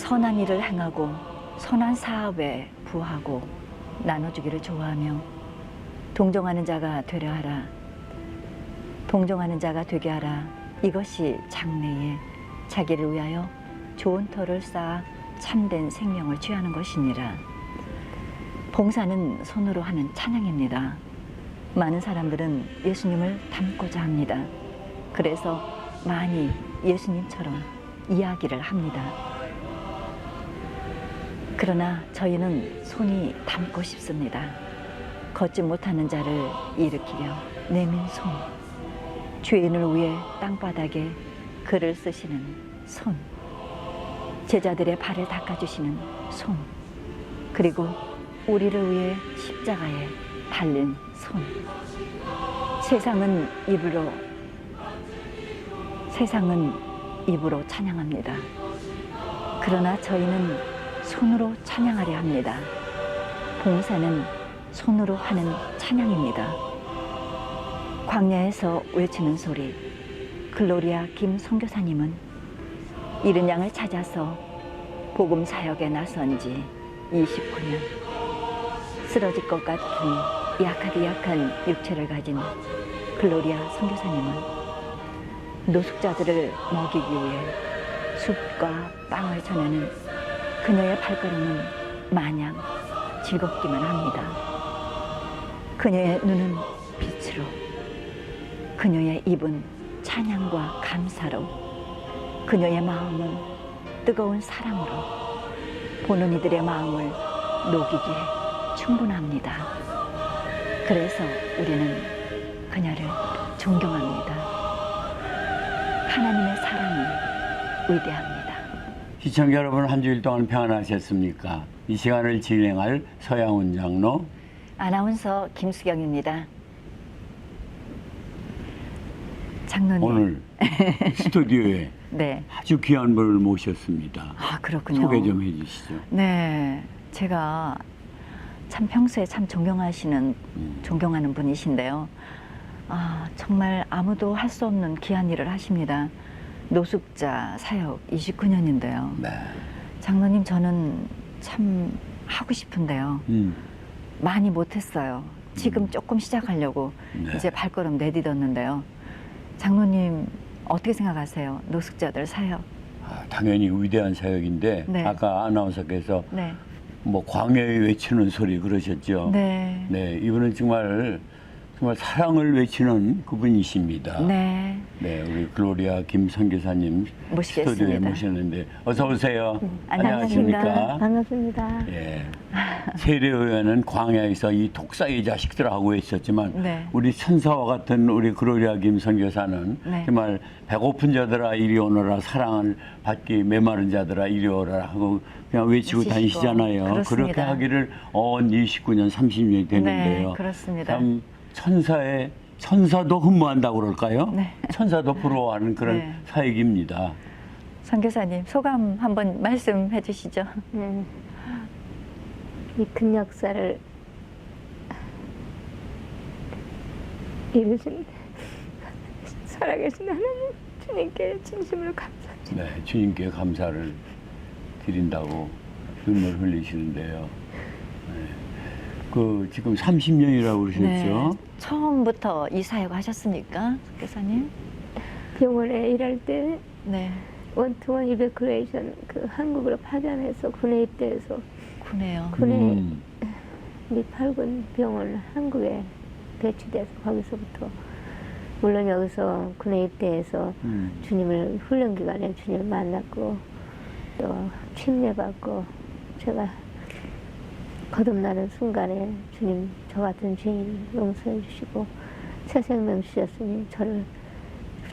선한 일을 행하고 선한 사업에 부하고 나눠주기를 좋아하며 동정하는 자가 되려 하라. 동정하는 자가 되게 하라. 이것이 장래에 자기를 위하여 좋은 터를 쌓아 참된 생명을 취하는 것이니라. 봉사는 손으로 하는 찬양입니다. 많은 사람들은 예수님을 닮고자 합니다. 그래서 많이 예수님처럼 이야기를 합니다. 그러나 저희는 손이 닮고 싶습니다. 걷지 못하는 자를 일으키려 내민 손, 죄인을 위해 땅바닥에 글을 쓰시는 손, 제자들의 발을 닦아주시는 손, 그리고 우리를 위해 십자가에 달린 손. 세상은 입으로 찬양합니다. 그러나 저희는 손으로 찬양하려 합니다. 봉사는 손으로 하는 찬양입니다. 광야에서 외치는 소리, 글로리아 김 선교사님은 잃은 양을 찾아서 복음 사역에 나선 지 29년. 쓰러질 것 같은 약하디 약한 육체를 가진 글로리아 선교사님은 노숙자들을 먹이기 위해 숲과 빵을 전하는 그녀의 발걸음은 마냥 즐겁기만 합니다. 그녀의 눈은 빛으로, 그녀의 입은 찬양과 감사로, 그녀의 마음은 뜨거운 사랑으로 보는 이들의 마음을 녹이기에 충분합니다. 그래서 우리는 그녀를 존경합니다. 하나님의 사랑이 위대합니다. 시청자 여러분, 한 주일 동안 평안하셨습니까? 이 시간을 진행할 서양훈 장로, 아나운서 김수경입니다. 장로님. 오늘 스튜디오에 네. 아주 귀한 분을 모셨습니다. 아, 그렇군요. 소개 좀 해주시죠. 네, 제가 참 평소에 참 존경하는 분이신데요. 아, 정말 아무도 할 수 없는 귀한 일을 하십니다. 노숙자 사역 29년인데요. 네. 장로님, 저는 참 하고 싶은데요. 많이 못했어요. 지금 조금 시작하려고 네. 이제 발걸음 내딛었는데요. 장로님, 어떻게 생각하세요? 노숙자들 사역. 당연히 위대한 사역인데, 네. 아까 아나운서께서 네. 뭐 광야에 외치는 소리 그러셨죠. 네. 네, 이분은 정말 사랑을 외치는 그분이십니다. 네. 네, 우리 글로리아 김 선교사님 모시겠습니다. 스튜디오에 모셨는데 어서 오세요. 안녕하십니까. 반갑습니다. 예. 세례요한은 광야에서 이 독사의 자식들하고 있었지만 네. 우리 천사와 같은 우리 글로리아 김 선교사는 네. 정말 배고픈 자들아 이리 오너라, 사랑을 받기 메마른 자들아 이리 오너라 하고 그냥 외치고 외치시고. 다니시잖아요. 그렇습니다. 그렇게 하기를 29년, 30년이 됐는데요. 네, 그렇습니다. 참 천사도 흠모한다고 그럴까요? 네. 천사도 부러워하는 그런 네. 사역입니다. 선교사님, 소감 한번 말씀해 주시죠. 이 큰 역사를 이루신 살아계신 하나님 주님께 진심으로 감사합니다. 네, 주님께 감사를 드린다고 눈물 흘리시는데요. 네. 그 지금 30년이라고 그러셨죠? 네. 처음부터 이 사역 하셨습니까, 선교사님? 병원에 일할 때 네. 원투원 이베큐레이션 그 한국으로 파견해서 군에 입대해서 군에요. 군에 미8군 병원 한국에 배치돼서 거기서부터 물론 여기서 군에 입대해서 주님을 훈련 기간에 주님을 만났고 또 침례받고 제가 거듭나는 순간에 주님 저 같은 죄인 용서해 주시고 새 생명 주셨으니 저를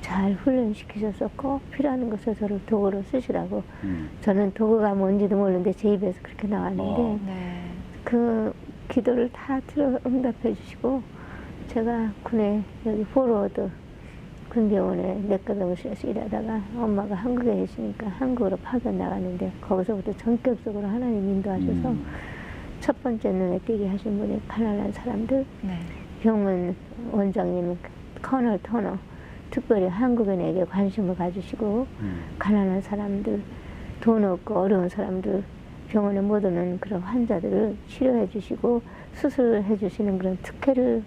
잘 훈련시키셔서 꼭 필요한 것을 저를 도구로 쓰시라고 저는 도구가 뭔지도 모르는데 제 입에서 그렇게 나왔는데 네. 그 기도를 다 들어 응답해 주시고 제가 군에 여기 포로워드 군병원에 내과 병실에서 일하다가 엄마가 한국에 계시니까 한국으로 파견 나갔는데 거기서부터 전격적으로 하나님 인도하셔서 첫 번째 눈에 띄게 하신 분이 가난한 사람들, 네. 병원 원장님 커널 터너 특별히 한국인에게 관심을 가지시고 가난한 사람들 돈 없고 어려운 사람들 병원에 못 오는 그런 환자들을 치료해 주시고 수술해 주시는 그런 특혜를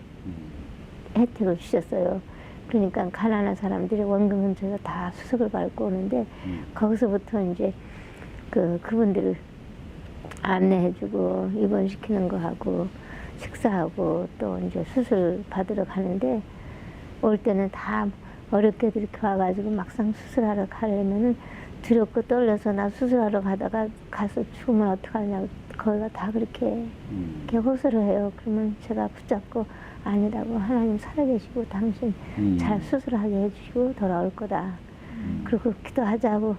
혜택을 주셨어요. 그러니까 가난한 사람들이 원금 근처에서 다 수석을 밟고 오는데 거기서부터 이제 그분들을 안내해주고 입원시키는 거 하고 식사하고 또 이제 수술 받으러 가는데 올 때는 다 어렵게들 이렇게 와가지고 막상 수술하러 가려면은 두렵고 떨려서 나 수술하러 가다가 가서 죽으면 어떡하냐고 거기가 다 그렇게 호소를 해요. 그러면 제가 붙잡고 아니라고 하나님 살아계시고 당신 잘 수술하게 해주시고 돌아올 거다. 그리고 기도하자고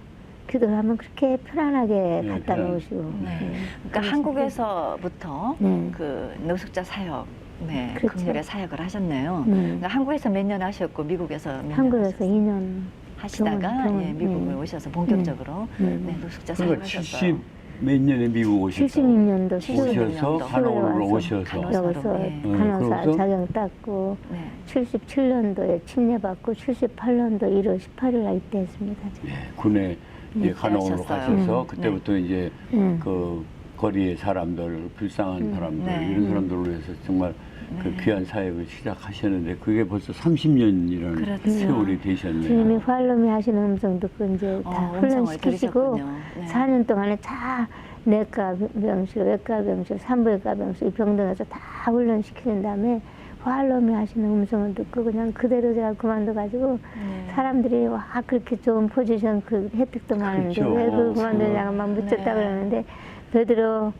기도를 하면 그렇게 편안하게 갖다 놓으시고. 네. 그러니까 한국에서부터 네. 그 노숙자 사역, 네, 그렇죠. 긍휼의 사역을 하셨네요. 네. 그러니까 한국에서 몇 년 하셨고 미국에서 몇 년 한국에서 하셨어요? 2년 하시다가 병원, 예, 미국을 네. 오셔서 본격적으로 네. 네, 노숙자 그러니까 사역하셨어요. 70몇 년에 미국 오셨다고. 76년도 오셔서 간호를 오셔서. 여기서 네. 간호사 그래서? 자격 땄고 네. 77년도에 침례받고 78년도 1월 18일 날 입대했습니다. 제가. 예, 군에 이제 간호로 입대하셨어요. 가셔서 그때부터 이제 네. 그 거리의 사람들, 불쌍한 사람들 네. 이런 사람들을 위해서 정말 그 귀한 사역을 시작하셨는데 그게 벌써 30년이라는 그렇죠. 세월이 되셨네요. 주님이 활로미 하시는 음성 듣고 이제 다 음성을 훈련시키시고 들으셨군요. 네. 4년 동안에 다 내과 병실, 외과 병실, 산부인과 병실 이 병동에서 다 훈련시키는 다음에 활로미 하시는 음성을 듣고 그냥 그대로 제가 그만둬가지고 네. 사람들이 와 그렇게 좋은 포지션 그 혜택도 많은데 그렇죠. 왜 그걸 그만두냐고 막 묻혔다 네. 그러는데 베드로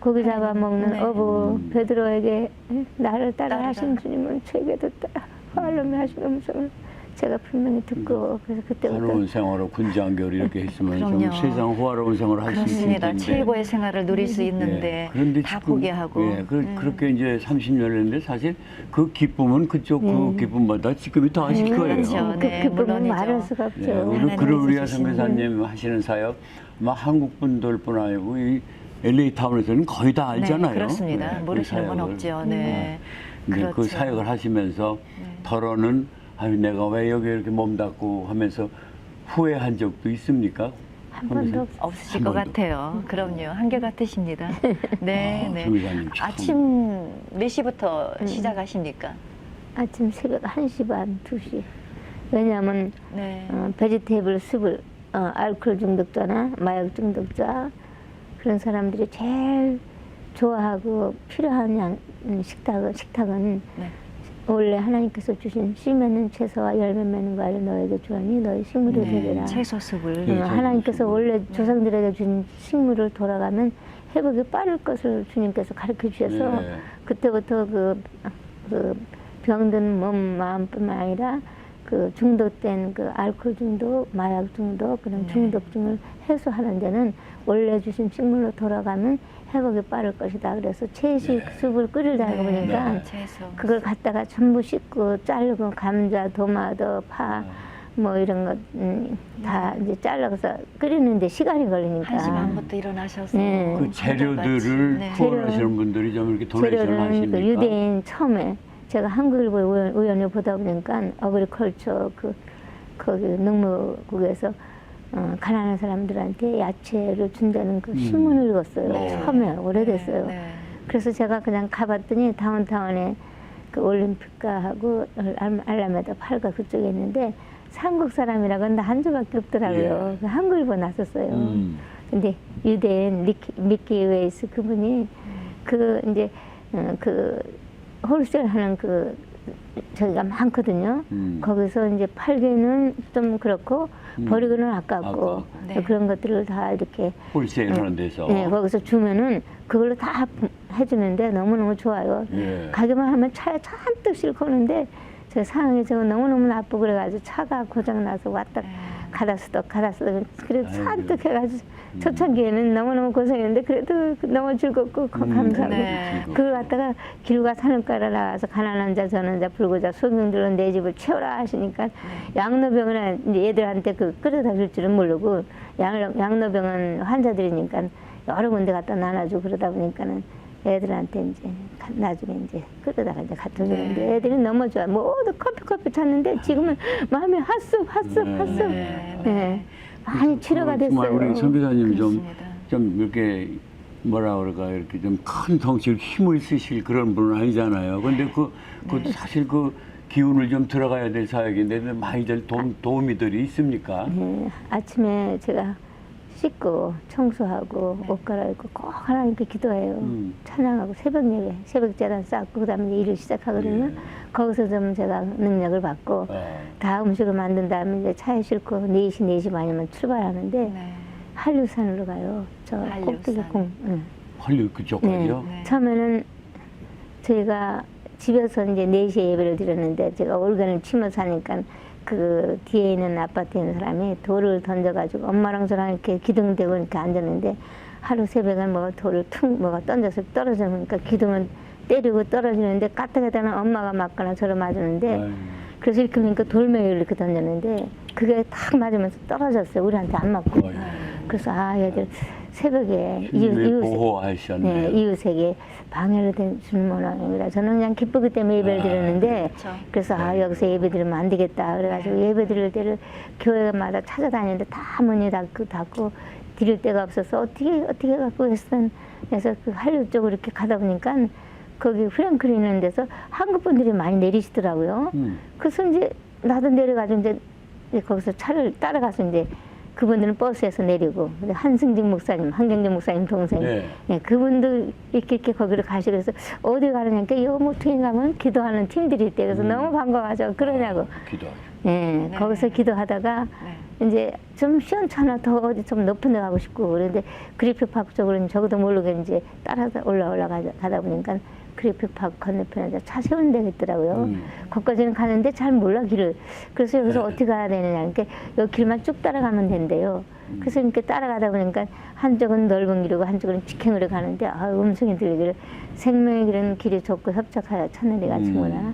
고기 잡아먹는 네. 어부 베드로에게 나를 따라 하신 주님은 제게도 따라 활로미 하시는 음성을 제가 분명히 듣고 그래서 그때부터 한로운 생활로 군장교를 이렇게 했으면 좀 그럼요. 세상 호화로운 생활을 할 수 있을 그렇습니다. 텐데. 최고의 생활을 누릴 수 있는데 예, 그런데 다 지금, 포기하고 예, 그렇게 이제 30년을 했는데 사실 그 기쁨은 그쪽 그 기쁨보다 지금이 더 하실 거예요. 그렇죠. 그 네, 기쁨은 물론이죠. 말할 수가 없죠. 네, 하나님이 우리 주시는 선교사님 하시는 사역, 막 한국 분들뿐 아니고 이 LA 타운에서는 거의 다 알잖아요. 네, 그렇습니다. 네, 모르시는 그 분 사역을. 없죠. 네. 근데 그 그렇죠. 사역을 하시면서 덜어는 아유 내가 왜 여기 이렇게 몸담고 하면서 후회한 적도 있습니까? 한 번도 없어요. 없으실 한 것 번도. 같아요. 그럼요. 한결같으십니다. 네, 네. 선교사님 참. 아침 몇 시부터 시작하십니까? 아침 새벽 1시 반, 2시. 왜냐하면 네. 베지테이블 숲을 알코올 중독자나 마약 중독자 그런 사람들이 제일 좋아하고 필요한 식탁은 네. 원래 하나님께서 주신 씨 맺는 채소와 열매 맺는 과일을 너에게 주하니 너의 식물이 되리라. 채소숲을 네. 하나님께서 원래 조상들에게 준 식물을 돌아가면 회복이 빠를 것을 주님께서 가르쳐 주셔서 네. 그때부터 그 병든 몸 마음뿐만 아니라 그 중독된 그 알코올 중독, 마약 중독 그런 중독증을 해소하는 데는 원래 주신 식물로 돌아가면 회복이 빠를 것이다. 그래서 채식 숲을 끓이다 보니까 채소. 그걸 갖다가 전부 씻고 자르고 감자, 도마도, 파 뭐 이런 것 다 이제 잘라서 끓이는데 시간이 걸리니까 1시 반부터 일어나셔서 네. 그 재료들을 네. 후원하시는 분들이 좀 이렇게 도네이션을 재료는 하십니까? 그 유대인 처음에 제가 한국일보 우연히 보다 보니까 어그리컬처 거기 농무국에서 가난한 사람들한테 야채를 준다는 그 신문을 읽었어요. 네. 처음에 오래됐어요. 네. 그래서 제가 그냥 가봤더니 다운타운에 그 올림픽가하고 알라메다 팔가 그쪽에 있는데 한국 사람이라고 근데 한 주밖에 없더라고요. 그 한국일보 났었어요. 근데 유대인 미키 웨이스 그분이 그 이제 그 홀세일 하는 그 저기가 많거든요. 거기서 이제 팔기는 좀 그렇고 버리기는 아깝고 네. 그런 것들을 다 이렇게 홀세일 하는 데서. 네, 거기서 주면은 그걸로 다 해주는데 너무너무 좋아요. 예. 가기만 하면 차에 잔뜩 싣고 오는데 제 상황이 저거 너무너무 나쁘고 그래가지고 차가 고장나서 왔다 가다 쓰다 그래도 잔뜩 해가지고 초창기에는 너무너무 고생했는데 그래도 너무 즐겁고 감사하고 네. 그걸 갖다가 길과 산을가로 나와서 가난한 자 저는 자 불구자 소경들로 내 집을 채워라 하시니까 양로병원에 이제 얘들한테 그 끓여다 줄 줄은 모르고 양로병원 환자들이니까 여러 군데 갖다 나눠주고 그러다 보니까는 애들한테 이제 나중에 이제 끓여다가 이제 갖다 주는데 애들이 너무 좋아. 모두 커피 찾는데 지금은 마음이 핫습. 네. 네. 많이 치료가 정말 됐어요. 우리 선교사님 그렇습니다. 좀 이렇게 뭐라 그럴까 이렇게 좀 큰 덩치 힘을 쓰실 그런 분은 아니잖아요. 근데 사실 그 기운을 좀 들어가야 될 사역인데 많이들 도우미들이 있습니까? 네, 아침에 제가 씻고 청소하고 옷 갈아입고 꼭 하나님께 기도해요. 찬양하고 새벽 예배, 새벽 제단 쌓고 그다음에 일을 시작하거든요. 예. 거기서 좀 제가 능력을 받고 다 음식을 만든 다음에 이제 차에 싣고 4시 반이면 출발하는데 네. 한류산으로 가요. 저 한류산. 꼭대기 응. 헐리 그쪽까지요? 네. 처음에는 저희가 집에서 이제 4시에 예배를 드렸는데 제가 올간을 치면서 하니까 그 뒤에 있는 아파트에 있는 사람이 돌을 던져가지고 엄마랑 저랑 이렇게 기둥대고 이렇게 앉았는데 하루 새벽에 뭐가 돌을 툭 뭐가 던져서 떨어지니까 기둥을 때리고 떨어지는데 까딱하다는 엄마가 맞거나 저를 맞았는데 아유. 그래서 이렇게 보니까 돌멩이를 이렇게 던졌는데 그게 탁 맞으면서 떨어졌어요. 우리한테 안 맞고. 아유. 그래서 아 얘들 새벽에 힘을 보호하셨네요. 네, 이웃에게 방해를 주는 모양입니다. 저는 그냥 기쁘기 때문에 예배를 드렸는데 그렇죠. 그래서 아 여기서 예배 드리면 안 되겠다 그래가지고 예배 드릴 때를 교회마다 찾아다니는데 다 문이 닫고 드릴 데가 없어서 어떻게 갖고 했던 그래서 그 한류 쪽으로 이렇게 가다 보니까 거기 프랭클 있는 데서 한국 분들이 많이 내리시더라고요. 그래서 이제 나도 내려가지고 이제 거기서 차를 따라가서 이제 그분들은 버스에서 내리고 근데 한승직 목사님, 한경재 목사님 동생, 네. 예, 그분들 이렇게 거기로 가시고 그래서 어디 가느냐니까 요 모퉁이 가면 기도하는 팀들이 있대 그래서 너무 반가워서 그러냐고. 기도하죠. 예, 네. 거기서 기도하다가 네. 이제 좀 시원찮아 더 어디 좀 높은 데 가고 싶고 그런데 그리픽 파크 쪽으로 저도 모르게 이제 따라서 올라가다 보니까 그리픽 파크 건너편에 차 세우는 데가 있더라고요. 거기까지는 가는데 잘 몰라 길을. 그래서 여기서 어떻게 가야 되느냐. 그러니까 여기 길만 쭉 따라가면 된대요. 그래서 이렇게 따라가다 보니까 한쪽은 넓은 길이고 한쪽은 직행으로 가는데 음성이 들리기를 생명의 길은 길이 좁고 협착하여 찾는 데가 친구나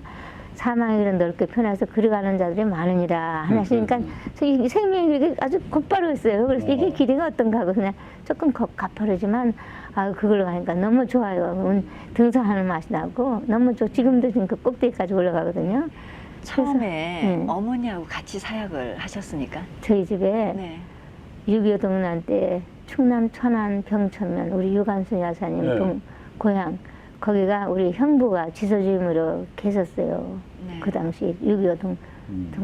사망의 길은 넓게 편해서 걸어가는 자들이 많으니라 하시니까 이 생명의 길이 아주 곧바로 있어요. 그래서 이게 길이가 어떤가 하고 그냥 조금 가파르지만 그걸로 가니까 너무 좋아요. 등산하는 맛이 나고 너무 좋고 지금도 지금 그 꼭대기까지 올라가거든요. 처음에 네. 어머니하고 같이 사역을 하셨으니까. 저희 집에 네. 6.25 동란 때 충남 천안 병천면 우리 유관순 여사님 네. 고향 거기가 우리 형부가 지소주임으로 계셨어요. 네. 그 당시 6.25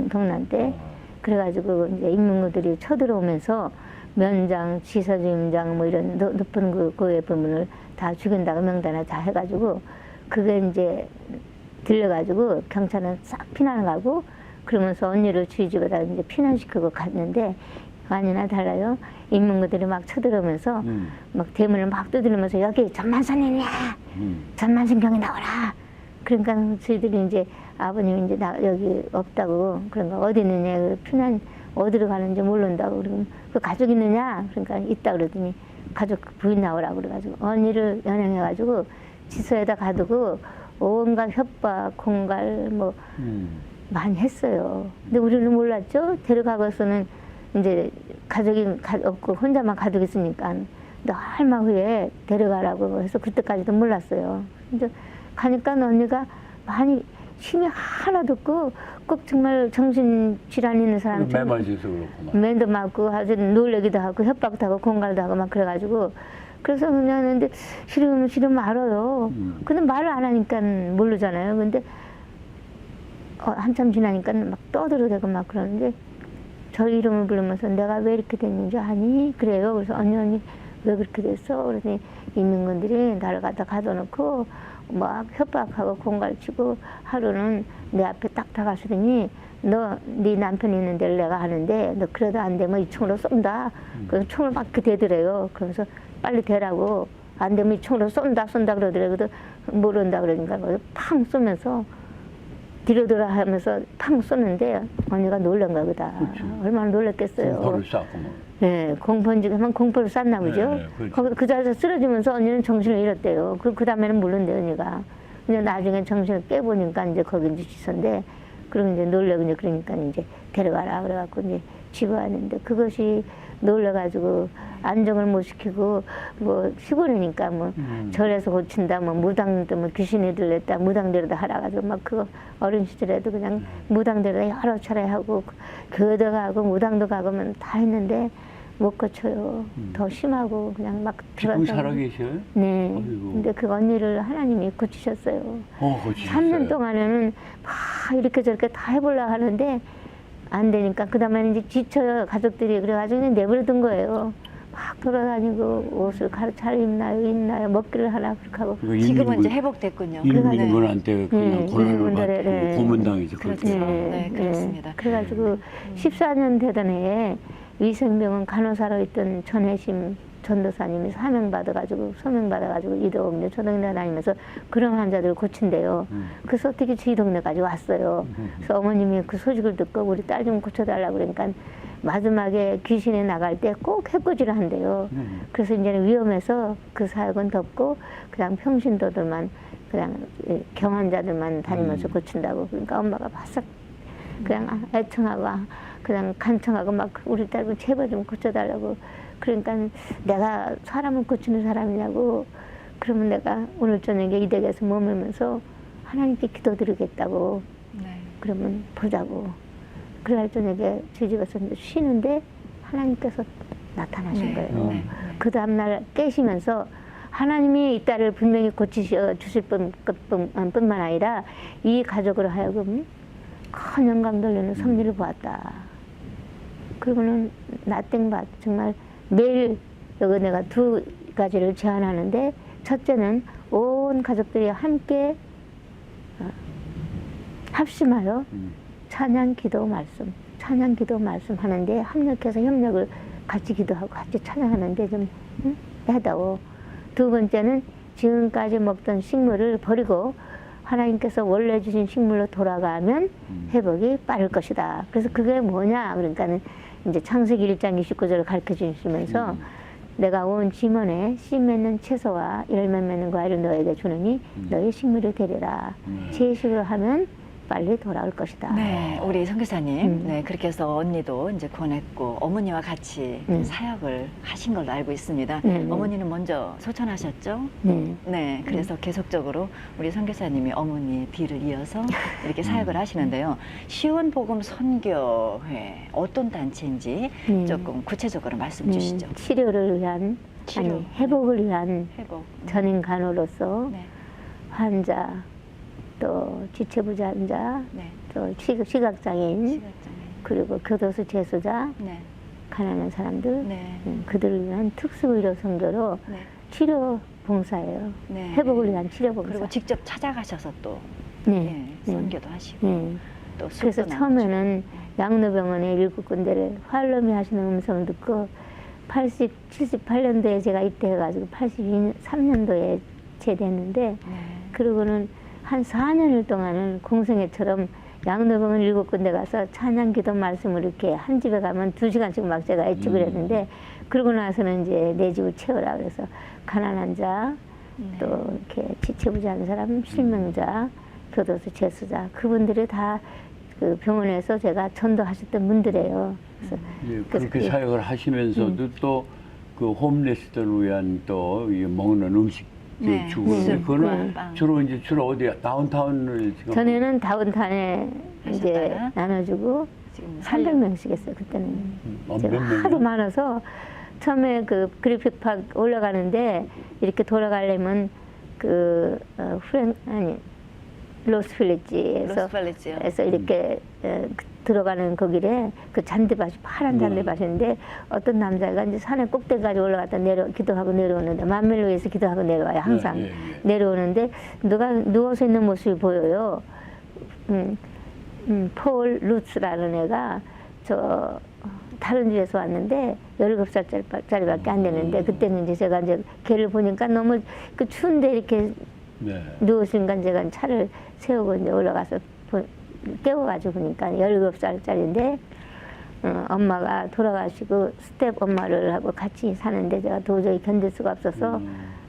동란 때. 그래가지고 이제 인민군들이 쳐들어오면서 면장, 지사주임장 뭐 이런 높은 그 고위 부분을 다 죽인다고 명단을 다 해가지고 그게 이제 들려가지고 경찰은 싹 피난을 가고 그러면서 언니를 저희 집에다 이제 피난시키고 갔는데 아니나 달라요. 인민군들이 막 쳐들어오면서 막 대문을 막 두드리면서 여기 전만선이냐, 전만신경이 나오라. 그러니까 저희들이 이제 아버님 이제 여기 없다고 그러니까 어디 있느냐 그 피난 어디로 가는지 모른다고 그러면 그 가족 있느냐 그러니까 있다 그러더니 가족 부인 나오라고 그래가지고 언니를 연행해가지고 지소에다 가두고 온갖 협박 공갈 뭐 많이 했어요. 근데 우리는 몰랐죠. 데려가고서는 이제 가족이 없고 혼자만 가두고 있으니까 얼마 후에 데려가라고 해서 그때까지도 몰랐어요. 근데 가니까 언니가 많이 힘이 하나도 없고 꼭 정말 정신질환 있는 사람처럼 매 맞아서 그렇구만. 맨도 맞고 아주 놀래기도 하고 협박도 하고 공갈도 하고 막 그래가지고 그래서 그냥 했는데 싫으면 알아요. 근데 말을 안 하니까 모르잖아요. 근데 한참 지나니까 막 떠들어대고 막 그러는데 저 이름을 부르면서 내가 왜 이렇게 됐는지 아니? 그래요. 그래서 언니 왜 그렇게 됐어? 그래서 인민군들이 나를 갖다 가둬놓고 막 협박하고 공갈치고 하루는 내 앞에 딱 다가서더니 너 네 남편 있는 데를 내가 하는데 너 그래도 안 되면 이 총으로 쏜다. 그래서 총을 막 이렇게 대더래요. 그러면서 빨리 대라고 안 되면 이 총으로 쏜다 그러더래요. 그래도 모른다 그러니까 팡 쏘면서 뒤로 돌아 하면서 팡 쏘는데 언니가 놀란 거보다 얼마나 놀랐겠어요. 공포를 쌓고 뭐. 네, 공포인지하면 공포를 쌌나 보죠. 네, 그렇죠. 거기서 그 자리에서 쓰러지면서 언니는 정신을 잃었대요. 그 다음에는 모른대 언니가. 근데 나중에 정신을 깨보니까 이제 거기 이제 지선데 그럼 이제 놀래고 이제 그러니까 이제 데려가라 그래갖고 이제 집에 왔는데 그것이 놀래가지고 안정을 못 시키고 뭐 시골이니까 뭐 절에서 고친다 뭐 무당도 뭐 귀신이 들렸다 무당대로다 하라 가지고 막 그거 어린 시절에도 그냥 무당대로다 여러 차례 하고 교회도 가고 무당도 가고면 다 했는데 못 고쳐요. 더 심하고 그냥 막 지금 들어서. 살아계셔요? 네. 아이고. 근데 그 언니를 하나님이 고치셨어요. 고치셨어요. 3년 동안에는 막 이렇게 저렇게 다 해보려고 하는데 안 되니까 그 다음에 이제 지쳐요 가족들이. 그래가지고 그냥 내버려둔 거예요. 막 돌아다니고 옷을 잘 입나요 먹기를 하나 그렇게 하고. 지금은 이제 회복됐군요. 인민군한테 그냥 네, 고난을 인민군들의, 받고 네. 고문당해서 그렇죠. 그렇게. 네, 그렇습니다. 그래가지고 14년 되던 해에 위생병원 간호사로 있던 전혜심 전도사님이 소명받아가지고 이 동네 저 동네 다니면서 그런 환자들을 고친대요. 그래서 어떻게 저희 동네까지 왔어요. 그래서 어머님이 그 소식을 듣고 우리 딸 좀 고쳐달라고 그러니까 마지막에 귀신이 나갈 때 꼭 해코지를 한대요. 그래서 이제는 위험해서 그 사역은 덮고 그냥 평신도들만 그냥 경환자들만 다니면서 고친다고. 그러니까 엄마가 바싹 그냥 애청하고 그냥 간청하고 막 우리 딸 제발 좀 고쳐달라고. 그러니까 내가 사람을 고치는 사람이냐고. 그러면 내가 오늘 저녁에 이 댁에서 머물면서 하나님께 기도드리겠다고. 네. 그러면 보자고. 그날 저녁에 저희 집에서 이제 쉬는데 하나님께서 나타나신 네. 거예요. 네. 그 다음날 깨시면서 하나님이 이 딸을 분명히 고치셔 주실 뿐만 아니라 이 가족으로 하여금 큰 영광 돌리는 섭리를 보았다. 그리고는 나땡밭 정말 매일 여기 내가 두 가지를 제안하는데 첫째는 온 가족들이 함께 합심하여 찬양 기도 말씀 하는데 합력해서 협력을 같이 기도하고 같이 찬양하는데 좀 해다오. 두 번째는 지금까지 먹던 식물을 버리고 하나님께서 원래 주신 식물로 돌아가면 회복이 빠를 것이다. 그래서 그게 뭐냐? 그러니까는 이제 창세기 1장 29절을 가르쳐 주시면서 내가 온 지면에 씨 맺는 채소와 열매 맺는 과일을 너에게 주느니 너의 식물이 되리라. 채식을 하면 빨리 돌아올 것이다. 네, 우리 선교사님, 네, 그렇게 해서 언니도 이제 권했고 어머니와 같이 사역을 하신 걸로 알고 있습니다. 어머니는 먼저 소천하셨죠? 네. 네, 그래서 계속적으로 우리 선교사님이 어머니 뒤를 이어서 이렇게 사역을 하시는데요. 시원복음 선교회 어떤 단체인지 조금 구체적으로 말씀 주시죠. 치료를 위한 치료. 아니 회복을 위한 회복. 전인 간호로서 네, 환자 또 지체부자자 네, 또 시각장애인 시각장애. 그리고 교도소 재소자 네, 가난한 사람들 네, 그들을 위한 특수의료 선교로 네, 치료 봉사예요. 네. 회복을 위한 치료 봉사. 그리고 직접 찾아가셔서 또 네. 예, 선교도 하시고 네. 또 수업도 그래서 나누시고. 처음에는 양로병원에 7군데를 활로미 하시는 음성을 듣고 78년도에 제가 입대해가지고 83년도에 제대했는데 네. 그리고는 한 4년을 동안은 공생애처럼 양로병원 7군데 가서 찬양 기도 말씀을 이렇게 한 집에 가면 2시간씩 막 제가 애축을 했는데 그러고 나서는 이제 내 집을 채우라 그래서 가난한 자, 또 이렇게 지체부자한 사람, 실명자, 교도소 재수자 그분들이 다 그 병원에서 제가 전도하셨던 분들이에요. 그래서 예, 그렇게 사역을 하시면서도 또 그 홈레스들을 위한 또 이 먹는 음식 네. 주고 네. 그거는 네. 주로 어디야? 다운타운을 지금 전에는 다운타운에 이제 하셨다가 나눠주고 지금 300명씩 했어요 그때는. 몇 제가 명이요? 하도 많아서 처음에 그 그래픽팍 올라가는데 이렇게 돌아가려면 그 로스필리지에서 로스펠리지요. 이렇게 들어가는 거기래 그 잔디밭이 파란 잔디밭인데 어떤 남자가 이제 산에 꼭대기까지 올라갔다 기도하고 내려오는데 만밀로 위해서 기도하고 내려와요 항상 예, 예. 내려오는데 누가 누워서 있는 모습이 보여요. 폴 루츠라는 애가 저 다른 집에서 왔는데 17살짜리밖에 안 되는데 그때는 이제 제가 이제 걔를 보니까 너무 그 추운데 이렇게 네. 누우신가 제가 차를 세우고 이제 올라가서 깨워가지고 보니까 17살짜리인데 엄마가 돌아가시고 스텝 엄마를 하고 같이 사는데 제가 도저히 견딜 수가 없어서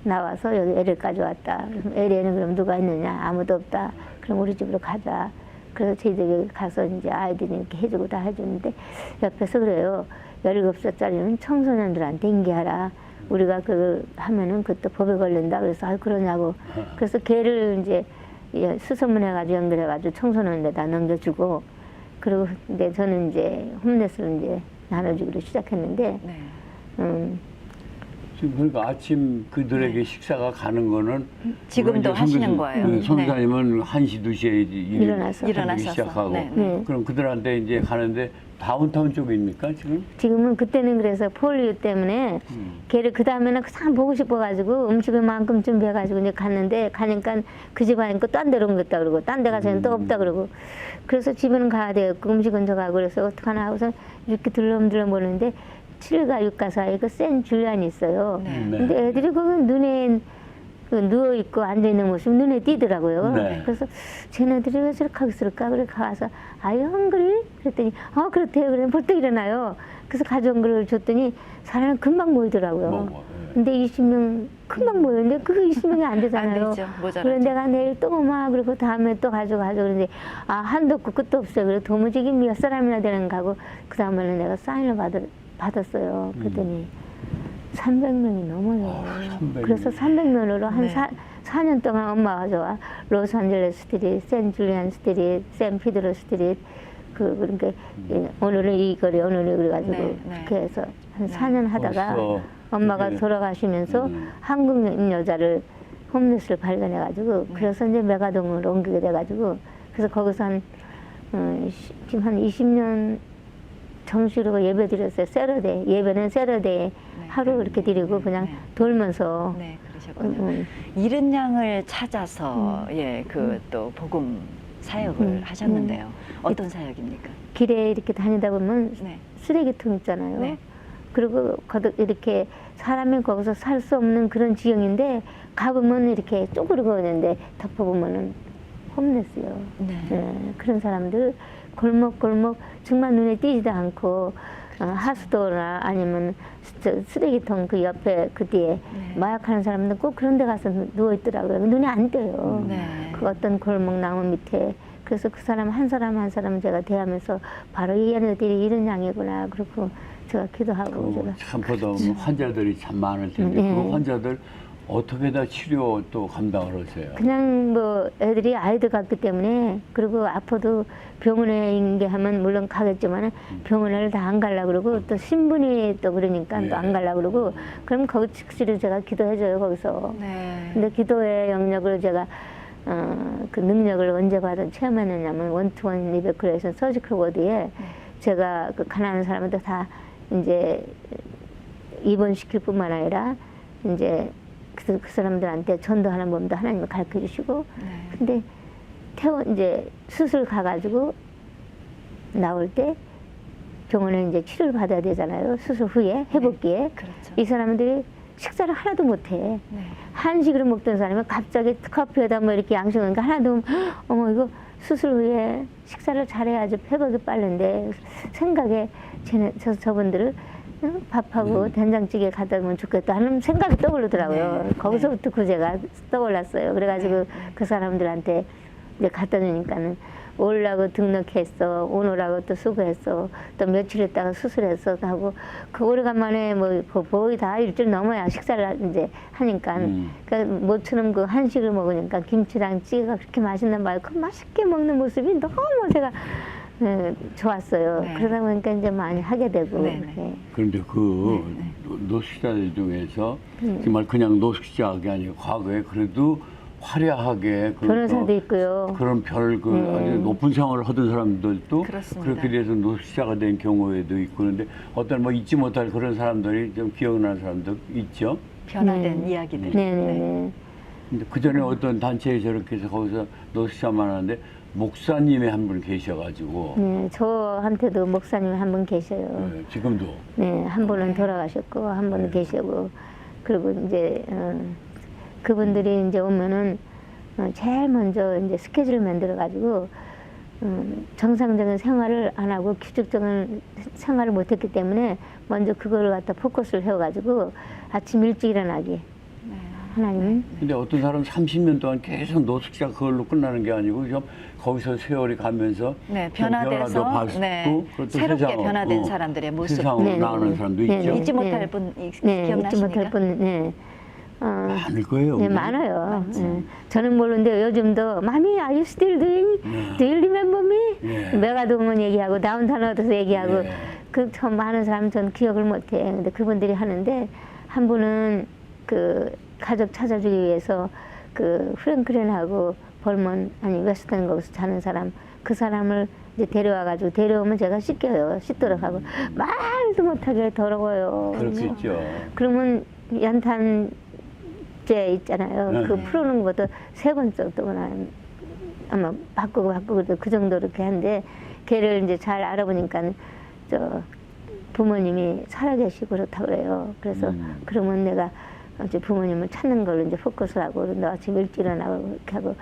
나와서 여기 애를 가져왔다. 애에는 그럼 누가 있느냐? 아무도 없다. 그럼 우리 집으로 가자. 그래서 저희들이 가서 이제 아이들이 이렇게 해주고 다 해주는데 옆에서 그래요. 17살짜리는 청소년들한테 인계하라. 우리가 그 하면은 그것도 법에 걸린다. 그래서 아 그러냐고. 그래서 걔를 이제 수소문해가지고 연결해가지고 청소년에다 넘겨주고 그리고 근데 저는 이제 홈레스를 이제 나눠주기로 시작했는데 네. 지금 그러니까 아침 그들에게 식사가 가는 거는 지금도 물론 이제 하시는 선교사- 거예요. 네, 선교사님은 1시, 2시에 일어나서. 일어나셔서. 시작하고 네, 네. 그럼 그들한테 이제 가는데 다운타운 쪽입니까 지금? 지금은 그때는 그래서 폴리오 때문에 걔를 그 다음에는 참 보고 싶어가지고 음식을 만큼 준비해가지고 이제 갔는데 가니까 그 집 아니까 딴 데로 옮겼다 그러고 딴 데 가서는 또 없다 그러고 그래서 집에는 가야 되겠고 음식은 저 가고 그래서 어떡하나 하고서 이렇게 들렁들렁 보는데 7가 6가 사이에 그 센 줄리안이 있어요. 네. 근데 애들이 거기 눈에 그 누워있고 앉아있는 모습 눈에 띄더라고요. 네. 그래서 쟤네들이 왜 저렇게 하고 있을까? 그래 가서 아유 헝그리? 그랬더니 그렇대요. 그래 벌떡 일어나요. 그래서 가져온 걸 줬더니 사람이 금방 모이더라고요. 뭐, 근데 20명 금방 모였는데 그 20명이 안 되잖아요. 안 되죠. 모자라죠. 그래 내가 내일 또 오마 그리고 다음에 또 가져가죠. 그런데 한도 없고 끝도 없어요. 그래 도무지 이게 몇 사람이나 되는가 하고 그 다음에는 내가 사인을 받았어요. 그랬더니 300명이 넘어요. 300 명. 그래서 300명으로 한 네. 4년 동안 엄마가 저와 로스앤젤레스 스트리트, 샌줄리안 스트리트, 샌피드로 스트리트 그러니까 오늘은 이 거리 오늘은 그래가지고 네, 네. 그렇게 해서 한 4년 하다가 벌써 엄마가 그게- 돌아가시면서 한국 여자를 홈레스를 발견해가지고 그래서 이제 메가동으로 옮기게 돼가지고 그래서 거기서 지금 한 20년 정식으로 예배 드렸어요. 세러데이 예배는 세러데이 하루 이렇게 드리고 그냥 네. 돌면서 네, 그러셨군요. 잃은 양을 찾아서 그 또 복음 사역을 하셨는데요. 어떤 사역입니까? 길에 이렇게 다니다 보면 네. 쓰레기통 있잖아요. 네. 그리고 거기 이렇게 사람이 거기서 살 수 없는 그런 지형인데 가보면 이렇게 쪼그리고 있는데 덮어보면은 홈레스요. 네. 그런 사람들 골목골목 정말 눈에 띄지도 않고 하수도나 아니면 쓰레기통 그 옆에 그 뒤에 네. 마약하는 사람들 꼭 그런 데 가서 누워 있더라고요. 눈에 안 띄어요. 네. 그 어떤 골목 나무 밑에 그래서 그 사람 한 사람 제가 대하면서 바로 이 얘네들이 이런 양이구나 그렇고 제가 기도하고 제가 참 보다 보면 환자들이 참 많을 텐데 네. 그 환자들 어떻게 다 치료 또 감당을 하세요? 그냥 뭐 애들이 아이들 같기 때문에 그리고 아파도 병원에 인계하면 물론 가겠지만 병원을 다 안 가려고 그러고 또 신분이 또 그러니까 또 안 가려고 그러고 그럼 거기 즉시로 제가 기도해줘요 거기서. 네. 근데 기도의 영역을 제가 그 능력을 언제 체험했느냐면 원투원 리베크레이션 서지컬 워드에 제가 그 가난한 사람한테 다 이제 입원시킬 뿐만 아니라 이제 그 사람들한테 전도하는 법도 하나님을 가르쳐 주시고 네. 근데 이제 수술 가가지고 나올 때 병원에 이제 치료를 받아야 되잖아요. 수술 후에 회복기에 그렇죠. 이 사람들이 식사를 하나도 못해. 네. 한식으로 먹던 사람이 갑자기 커피에다 뭐 이렇게 양식 넣으니까 하나도 어머 이거 수술 후에 식사를 잘해야지 회복이 빠른데 생각에 저분들을 밥하고 된장찌개 갖다 놓으면 좋겠다 하는 생각이 떠오르더라고요. 네. 거기서부터 구제가 떠올랐어요. 그래가지고 그 사람들한테 이제 갖다 주니까는 오려고 등록했어, 오느라고 또 수고했어, 또 며칠 있다가 수술했어 하고 그 오래간만에 뭐 거의 다 일주일 넘어야 식사를 이제 하니까 그러니까 모처럼 그 한식을 먹으니까 김치랑 찌개가 그렇게 맛있는 말그 맛있게 먹는 모습이 너무 제가 좋았어요. 네. 그러다 보니까 이제 많이 하게 되고. 네, 네. 네. 그런데 그 노숙자들 중에서 정말 그냥 노숙자가 아니고 과거에 그래도 화려하게 그 변호사도 또 있고요. 그런 별 그 아주 높은 상을 하던 사람들도 그렇습니다. 그렇게 돼서 노숙자가 된 경우에도 있고 그런데 어떤 뭐 잊지 못할 그런 사람들이 좀 기억나는 사람도 있죠. 변화된 이야기들. 네네네. 근데 그 전에 어떤 단체에 저렇게 해서 거기서 노숙자만 하는데 목사님이 한 분 계셔가지고 네, 저한테도 목사님이 한 분 계셔요. 지금도 네, 한 분은 돌아가셨고 한 분은 계시고 그리고 이제 그분들이 이제 오면은 제일 먼저 이제 스케줄을 만들어 가지고 정상적인 생활을 안 하고 규칙적인 생활을 못했기 때문에 먼저 그거를 갖다 포커스를 해가지고 아침 일찍 일어나기. 하나님은. 근데 어떤 사람은 30년 동안 계속 노숙자 그걸로 끝나는 게 아니고 좀 거기서 세월이 가면서 네, 좀 변화돼서 받고 네, 그것도 새롭게 세상으로, 변화된 사람들의 모습. 세상으로 네, 네, 나오는 네. 사람도 네, 있죠. 네. 잊지 못할 분 네, 잊지 기억나십니까? 못할 분, 네. 많을 거예요. 네, 근데. 많아요. 네. 저는 모르는데 요즘도 Mommy, are you still doing? Do you remember me? 예. 메가도문 얘기하고 다운타운에서 얘기하고 예. 그 참 많은 사람 전 기억을 못해. 근데 그분들이 하는데 한 분은 그 가족 찾아주기 위해서 그 프랭클린하고 벌먼 아니 웨스턴 거기서 자는 사람 그 사람을 이제 데려와가지고 데려오면 제가 씻겨요. 씻도록 하고 말도 못하게 더러워요. 그럴 수 있죠. 그러면 연탄재 있잖아요. 네. 그 풀어놓은 것도 3번 정도나 아마 바꾸고 그 정도 이렇게 한데 걔를 이제 잘 알아보니까 저 부모님이 살아계시고 그렇다고 그래요. 그래서 그러면 내가 이제 부모님을 찾는 걸로 이제 포커스를 하고 너 아침 일찍 일어나고 이렇게 하고